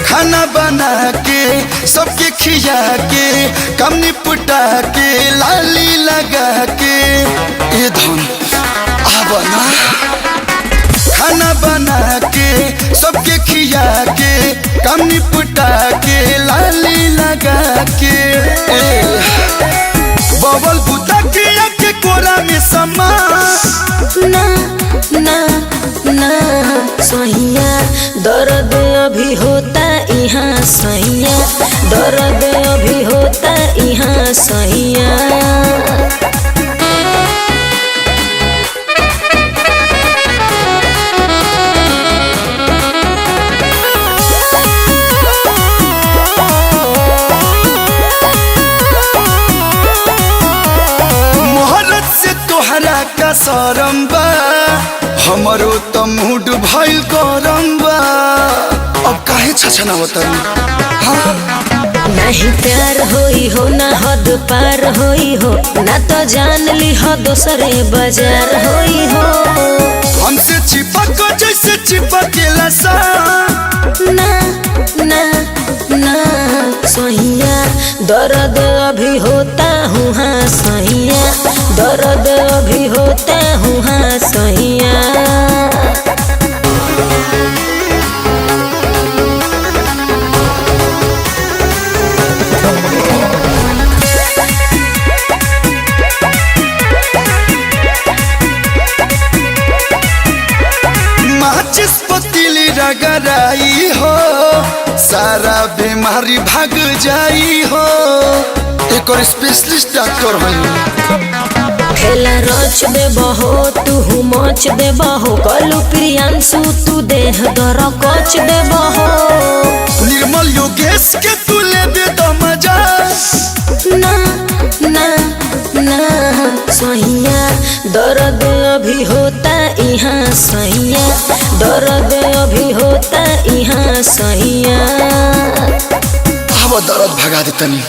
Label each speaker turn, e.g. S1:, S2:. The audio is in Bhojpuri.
S1: खाना बना के सबके खिया के कम निपटा के लाली लगा के ये धन आबना खाना बना के सबके खिया के कम निपटा के लाली लगा के बबल बुता के कोरा में समा
S2: ना ना ना सैया दर्द अभी होता यहाँ सैया दर्द अभी होता यहाँ सैया
S1: मोहलत से तोहरा का सरम बा हमरो तो मूड भइल गरम बा अब काहे छछना होतन
S2: नहीं प्यार होई हो ना हद पार होई हो ना तो जान ली हो दोसरे बाजार होई हो
S1: हमसे चिपक जैसे चिपकेला सा
S2: ना ना ना सैया दर्द अभी होता हूँ हाँ सैया दर्द अभी होता हूँ हाँ सैया
S1: माचिस पतीली रगड़ाई हो सारा बीमारी भाग जाई हो एक और स्पेशलिस्ट डॉक्टर है
S2: खेला रच दे बहो तू मच दे बहो कलू प्रियांशु तू देह दर कच दे बहो
S1: निर्मल योगेश के तू ले तो मजा
S2: ना ना ना सैया दर्द अभी होता यहाँ सैया दर्द अभी होता यहाँ सैया
S1: अब दर्द भगा दे तनी